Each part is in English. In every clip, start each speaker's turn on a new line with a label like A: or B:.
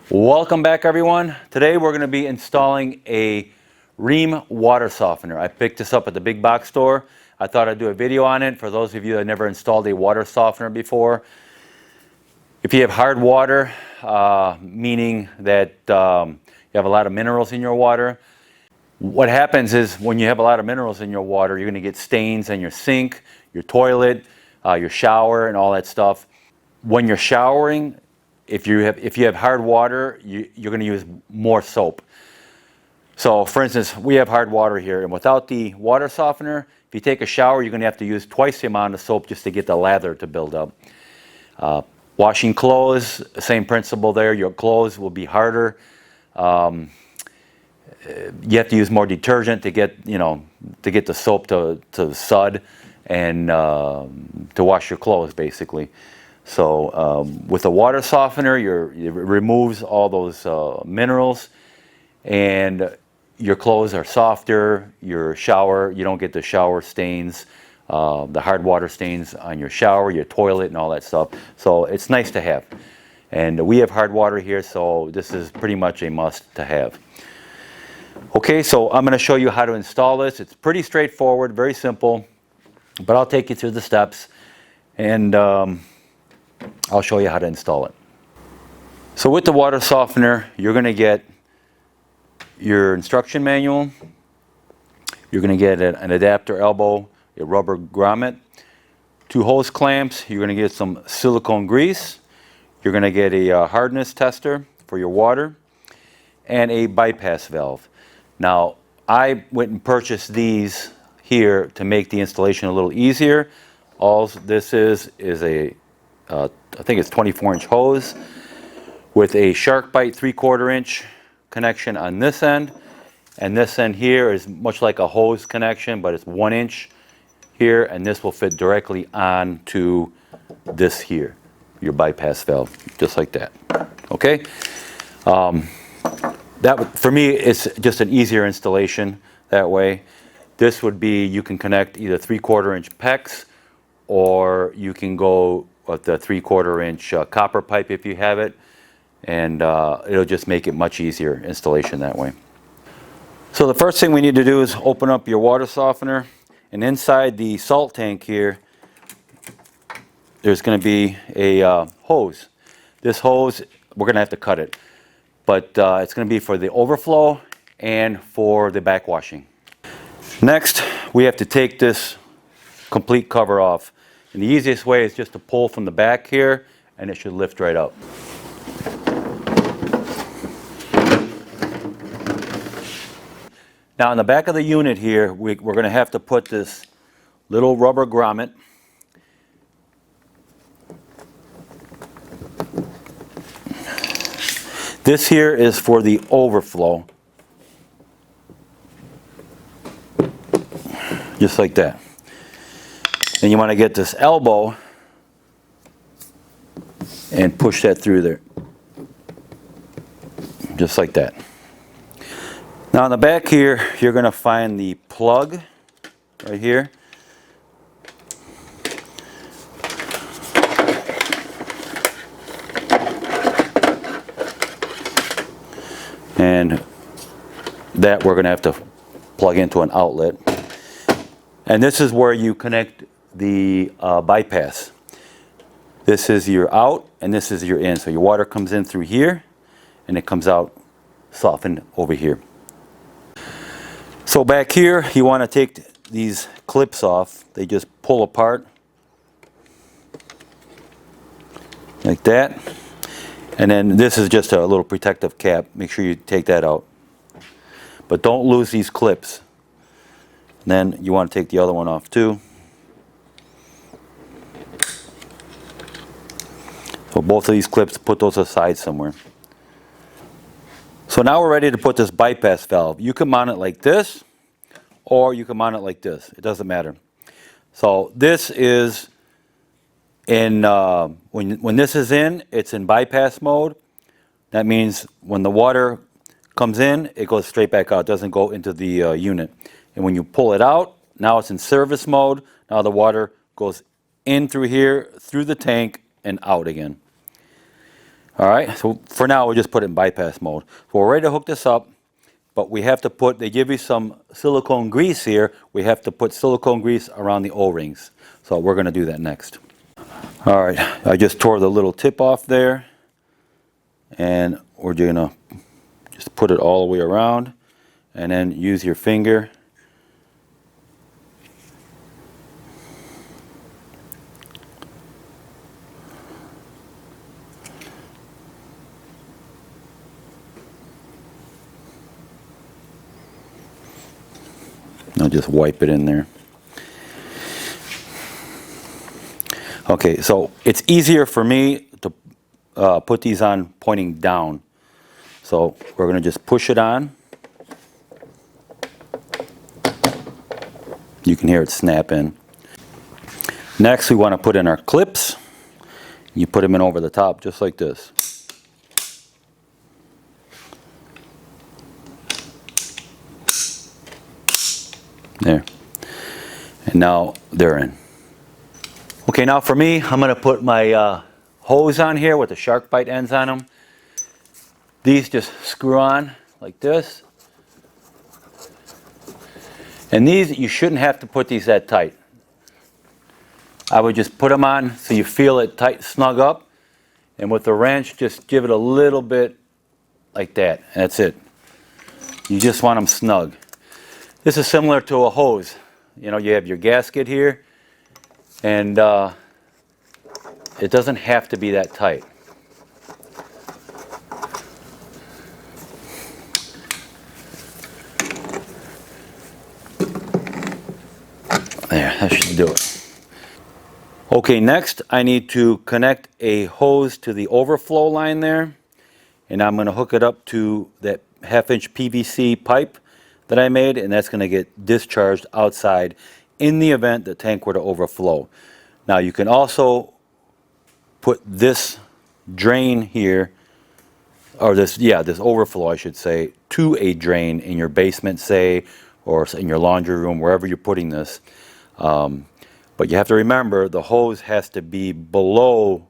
A: Welcome back, everyone. Today we're going to be installing a Rheem water softener. I picked this up at the big box store. I thought I'd do a video on it for those of you that never installed a water softener before. If you have hard water, meaning that you have a lot of minerals in your water, what happens is when you have a lot of minerals in your water, you're going to get stains in your sink, your toilet, your shower, and all that stuff. When you're showering, if you have hard water, you're going to use more soap. So, for instance, we have hard water here, and without the water softener, if you take a shower, you're going to have to use twice the amount of soap just to get the lather to build up. Washing clothes, same principle there. Your clothes will be harder. You have to use more detergent to get the soap to sud and to wash your clothes, basically. So with a water softener, it removes all those minerals, and your clothes are softer. Your shower, you don't get the shower stains, the hard water stains on your shower, your toilet, and all that stuff. So it's nice to have. And we have hard water here, so this is pretty much a must to have. Okay, so I'm going to show you how to install this. It's pretty straightforward, very simple, but I'll take you through the steps, and I'll show you how to install it. So with the water softener, you're going to get your instruction manual. You're going to get an adapter elbow, a rubber grommet, 2 hose clamps. You're going to get some silicone grease. You're going to get a hardness tester for your water, and a bypass valve. Now, I went and purchased these here to make the installation a little easier. All this is a I think it's 24-inch hose with a shark bite 3/4 inch connection on this end, and this end here is much like a hose connection, but it's 1 inch here, and this will fit directly onto this here, your bypass valve, just like that. Okay. That, for me, it's just an easier installation that way. This would be, you can connect either 3/4 inch PEX, or you can go with the 3/4 inch copper pipe if you have it, and it'll just make it much easier installation that way. So the first thing we need to do is open up your water softener, and inside the salt tank here, there's going to be a hose. This hose, we're going to have to cut it. But it's going to be for the overflow and for the backwashing. Next, we have to take this complete cover off. And the easiest way is just to pull from the back here, and it should lift right up. Now, in the back of the unit here, we're going to have to put this little rubber grommet. This here is for the overflow, just like that. And you want to get this elbow and push that through there, just like that. Now on the back here, you're going to find the plug right here. And that we're going to have to plug into an outlet. And this is where you connect the bypass. This is your out, and this is your in. So your water comes in through here, and it comes out softened over here. So back here, you want to take these clips off. They just pull apart like that. And then this is just a little protective cap. Make sure you take that out. But don't lose these clips. And then you want to take the other one off too. So both of these clips, put those aside somewhere. So now we're ready to put this bypass valve. You can mount it like this, or you can mount it like this. It doesn't matter. So this is in, when this is in, it's in bypass mode. That means when the water comes in, it goes straight back out. It doesn't go into the unit. And when you pull it out, now it's in service mode. Now the water goes in through here, through the tank, and out again. All right, so for now we'll just put it in bypass mode. So we're ready to hook this up, but we have to put, they give you some silicone grease here. We have to put silicone grease around the O-rings. So we're gonna do that next. All right, I just tore the little tip off there, and we're gonna just put it all the way around, and then use your finger. I'll just wipe it in there. Okay, so it's easier for me to put these on pointing down. So we're going to just push it on. You can hear it snap in. Next, we want to put in our clips. You put them in over the top just like this. There. And now they're in. Okay, now for me, I'm going to put my hose on here with the shark bite ends on them. These just screw on like this. And these, you shouldn't have to put these that tight. I would just put them on so you feel it tight, snug up. And with the wrench, just give it a little bit like that. And that's it. You just want them snug. This is similar to a hose. You know, you have your gasket here, and it doesn't have to be that tight. There, that should do it. Okay, next I need to connect a hose to the overflow line there, and I'm going to hook it up to that 1/2-inch PVC pipe that I made, and that's going to get discharged outside in the event the tank were to overflow. Now you can also put this drain here, or this overflow I should say, to a drain in your basement, say, or in your laundry room, wherever you're putting this. But you have to remember the hose has to be below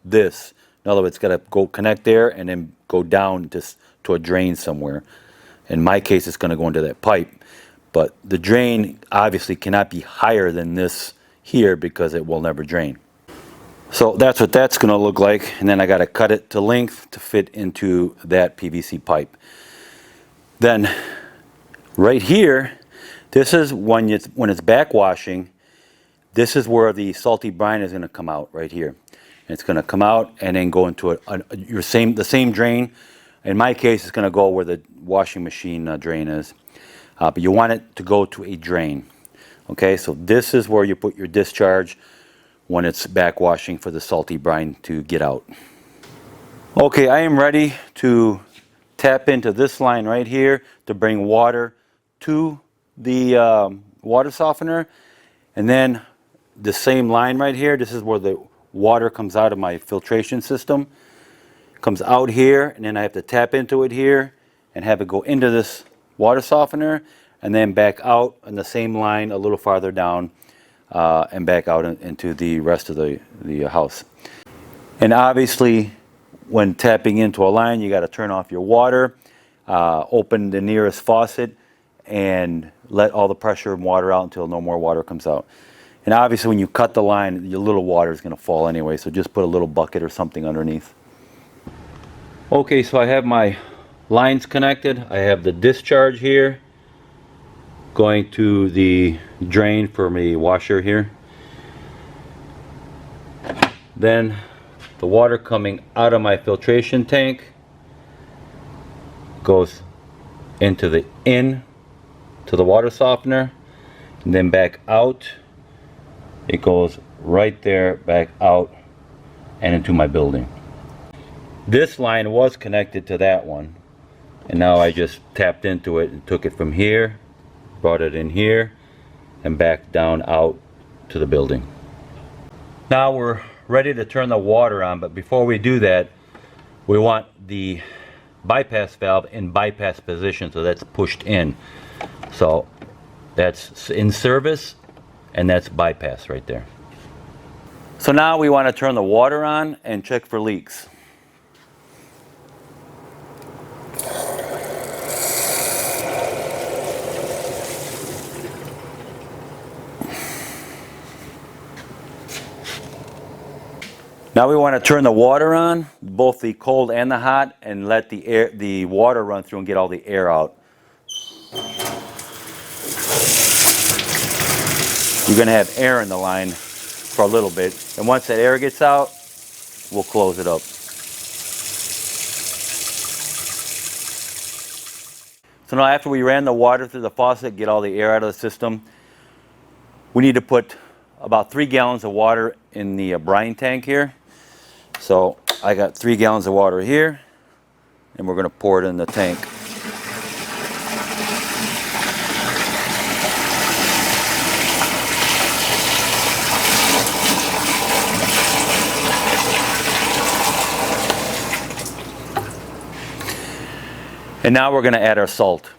A: this. In other words, it's got to go connect there and then go down to a drain somewhere. In my case, it's going to go into that pipe. But the drain obviously cannot be higher than this here because it will never drain. So that's what that's going to look like. And then I got to cut it to length to fit into that PVC pipe. Then right here, this is when it's backwashing. This is where the salty brine is going to come out right here. And it's going to come out and then go into the same drain. In my case, it's going to go where the washing machine drain is. But you want it to go to a drain. Okay, so this is where you put your discharge when it's backwashing for the salty brine to get out. Okay, I am ready to tap into this line right here to bring water to the water softener. And then the same line right here, this is where the water comes out of my filtration system. Comes out here, and then I have to tap into it here and have it go into this water softener and then back out on the same line a little farther down and back out into the rest of the house. And obviously when tapping into a line, you got to turn off your water, open the nearest faucet, and let all the pressure and water out until no more water comes out. And obviously when you cut the line, your little water is going to fall anyway, so just put a little bucket or something underneath. Okay, so I have my lines connected. I have the discharge here going to the drain for my washer here. Then the water coming out of my filtration tank goes into the to the water softener, and then back out. It goes right there, back out and into my building. This line was connected to that one, and now I just tapped into it and took it from here, brought it in here, and back down out to the building. Now we're ready to turn the water on, but before we do that, we want the bypass valve in bypass position, so that's pushed in. So that's in service, and that's bypass right there. So now we want to turn the water on and check for leaks. Now we want to turn the water on, both the cold and the hot, and let the water run through and get all the air out. You're going to have air in the line for a little bit, and once that air gets out, we'll close it up. So now after we ran the water through the faucet, get all the air out of the system, we need to put about 3 gallons of water in the brine tank here. So I got 3 gallons of water here, and we're going to pour it in the tank. And now we're going to add our salt.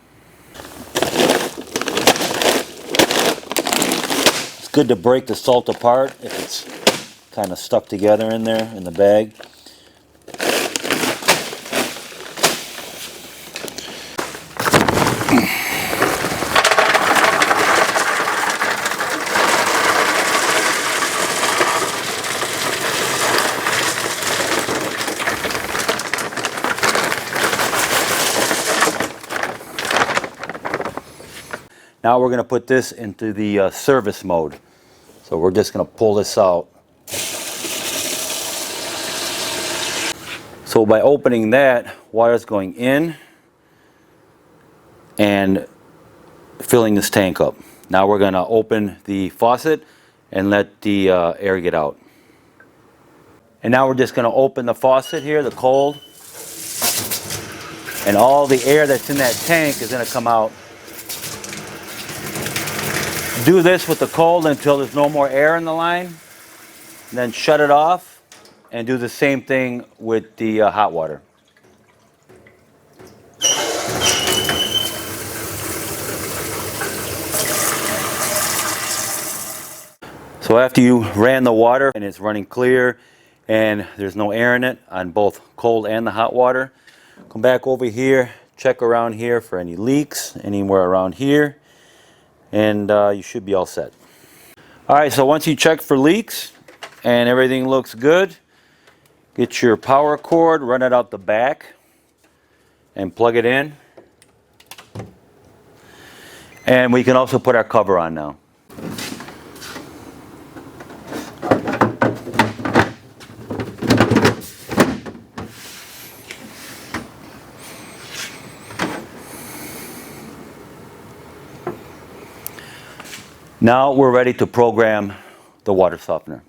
A: It's good to break the salt apart if it's kind of stuck together in there in the bag. Now we're going to put this into the service mode. So we're just going to pull this out. So by opening that, water's going in and filling this tank up. Now we're going to open the faucet and let the air get out. And now we're just going to open the faucet here, the cold, and all the air that's in that tank is going to come out. Do this with the cold until there's no more air in the line, and then shut it off, and do the same thing with the hot water. So after you ran the water and it's running clear and there's no air in it on both cold and the hot water, come back over here, check around here for any leaks anywhere around here, and you should be all set. Alright, so once you check for leaks and everything looks good, get your power cord, run it out the back and plug it in. And we can also put our cover on now. Now we're ready to program the water softener.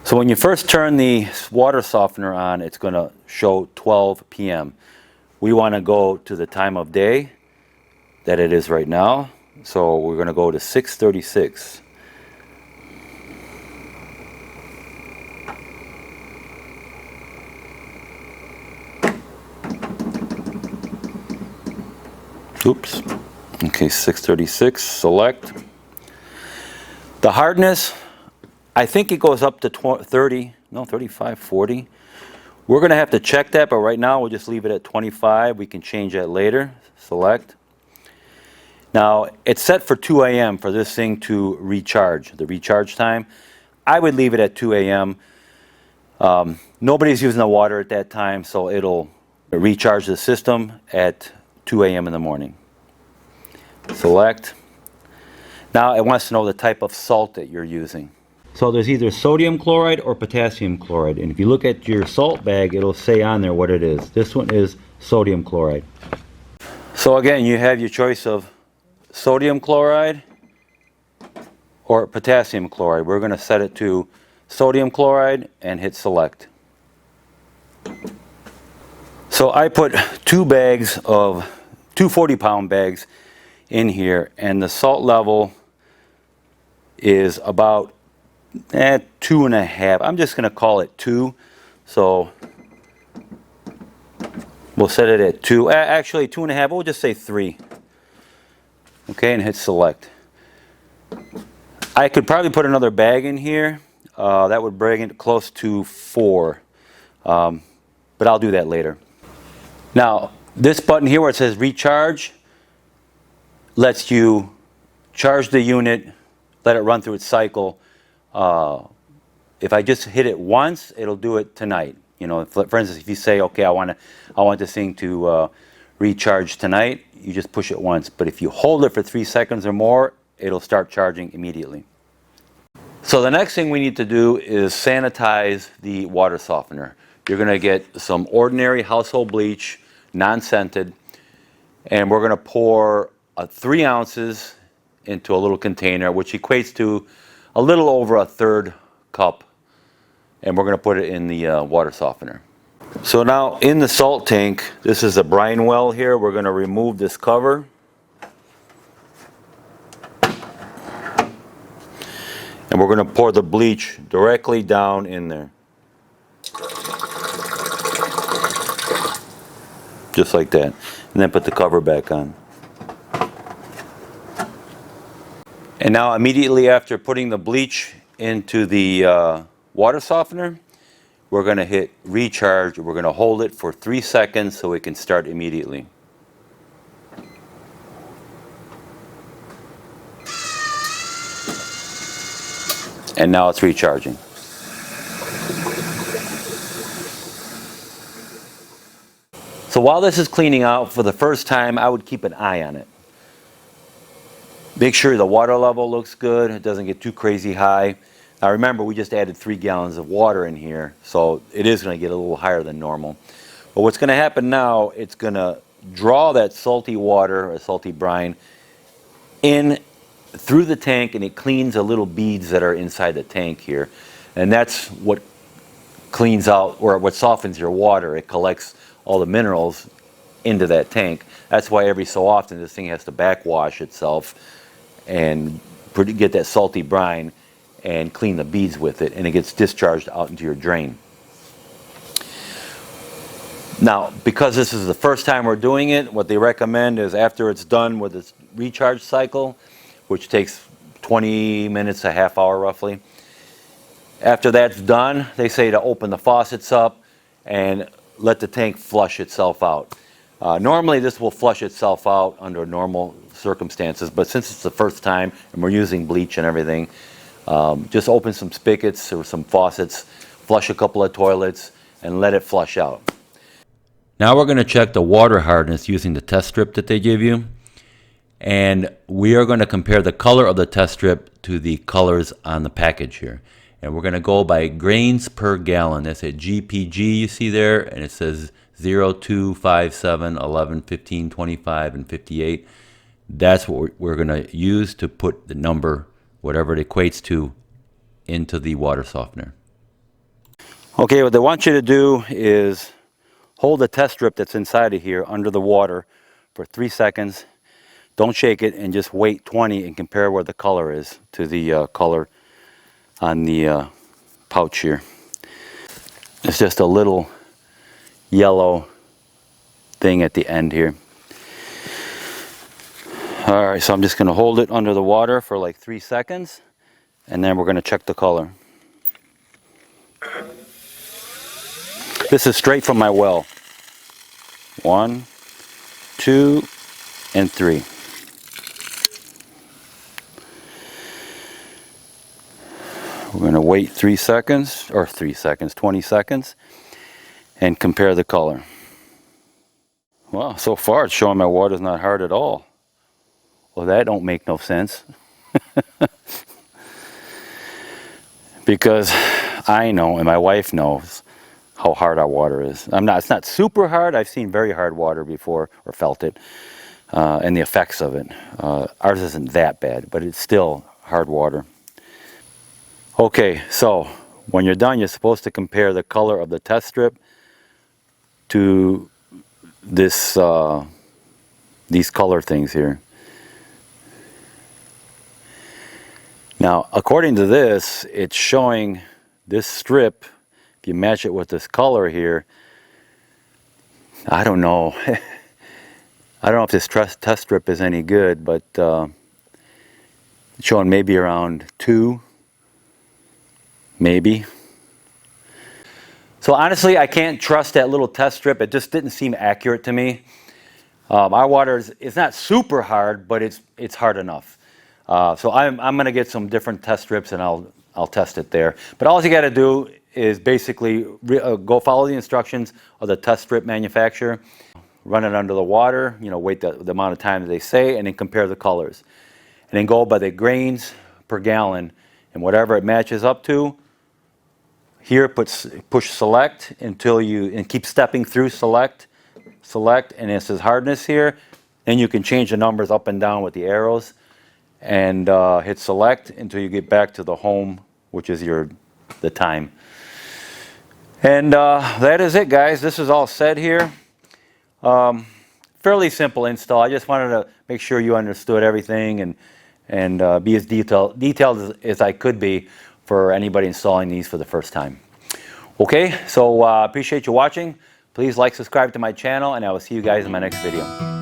A: So when you first turn the water softener on, it's going to show 12 p.m. We want to go to the time of day that it is right now. So we're going to go to 6:36. Oops. Okay, 6:36, select. The hardness, I think it goes up to 35, 40. We're going to have to check that, but right now we'll just leave it at 25. We can change that later. Select. Now, it's set for 2 a.m. for this thing to recharge, the recharge time. I would leave it at 2 a.m. Nobody's using the water at that time, so it'll recharge the system at 2 a.m. in the morning. Select. Now it wants to know the type of salt that you're using. So there's either sodium chloride or potassium chloride, and if you look at your salt bag, it'll say on there what it is. This one is sodium chloride. So again, you have your choice of sodium chloride or potassium chloride. We're going to set it to sodium chloride and hit select. So I put 2 40-pound bags in here, and the salt level is about 2.5. I'm just going to call it 2. So we'll set it at 2. Actually 2.5. We'll just say 3. Okay, and hit select. I could probably put another bag in here. That would bring it close to 4. But I'll do that later. Now, this button here where it says recharge lets you charge the unit, let it run through its cycle. if I just hit it once, it'll do it tonight. You know, for instance, if you say, okay, I want this thing to recharge tonight, you just push it once. But if you hold it for 3 seconds or more, it'll start charging immediately. So the next thing we need to do is sanitize the water softener. You're going to get some ordinary household bleach, non-scented, and we're going to pour 3 ounces into a little container, which equates to a little over a third cup, and we're going to put it in the water softener. So now in the salt tank, this is a brine well here. We're going to remove this cover. And we're going to pour the bleach directly down in there. Just like that. And then put the cover back on. And now immediately after putting the bleach into the water softener, we're going to hit recharge. We're going to hold it for 3 seconds so it can start immediately. And now it's recharging. So while this is cleaning out, for the first time, I would keep an eye on it. Make sure the water level looks good, it doesn't get too crazy high. Now remember, we just added 3 gallons of water in here, so it is going to get a little higher than normal. But what's going to happen now, it's going to draw that salty water, or salty brine, in through the tank, and it cleans the little beads that are inside the tank here. And that's what cleans out, or what softens your water. It collects all the minerals into that tank. That's why every so often this thing has to backwash itself and get that salty brine and clean the beads with it, and it gets discharged out into your drain. Now, because this is the first time we're doing it, what they recommend is after it's done with its recharge cycle, which takes 20 minutes, a half hour roughly. After that's done, they say to open the faucets up and let the tank flush itself out. Normally this will flush itself out under normal circumstances, but since it's the first time and we're using bleach and everything, just open some spigots or some faucets, flush a couple of toilets, and let it flush out. Now we're going to check the water hardness using the test strip that they give you. And we are going to compare the color of the test strip to the colors on the package here. And we're going to go by grains per gallon. That's a GPG you see there, and it says 0, 2, 5, 7, 11, 15, 25, and 58. That's what we're going to use to put the number, whatever it equates to, into the water softener. Okay, what they want you to do is hold the test strip that's inside of here under the water for 3 seconds. Don't shake it, and just wait 20 and compare where the color is to the color on the pouch here. It's just a little yellow thing at the end here. Alright, so I'm just going to hold it under the water for like 3 seconds, and then we're going to check the color. This is straight from my well. 1, 2, and 3. We're going to wait 3 seconds, or 20 seconds, and compare the color. Well, so far it's showing my water's not hard at all. Well, that don't make no sense. Because I know, and my wife knows, how hard our water is. It's not super hard. I've seen very hard water before, or felt it, and the effects of it. Ours isn't that bad, but it's still hard water. Okay, so when you're done, you're supposed to compare the color of the test strip to this, these color things here. Now, according to this, it's showing this strip, if you match it with this color here, I don't know. I don't know if this test strip is any good, but it's showing maybe around 2. Maybe. So honestly, I can't trust that little test strip. It just didn't seem accurate to me. Our water is not super hard, but it's hard enough. So I'm going to get some different test strips, and I'll I'll test it there. But all you got to do is basically go follow the instructions of the test strip manufacturer, run it under the water, wait the amount of time that they say, and then compare the colors. And then go by the grains per gallon, and whatever it matches up to, here push select until and keep stepping through select, and it says hardness here. Then you can change the numbers up and down with the arrows, and hit select until you get back to the home, which is the time. And that is it, guys. This is all set here. Fairly simple install. I just wanted to make sure you understood everything and be as detailed as I could be for anybody installing these for the first time. Okay, so appreciate you watching. Please like, subscribe to my channel, and I will see you guys in my next video.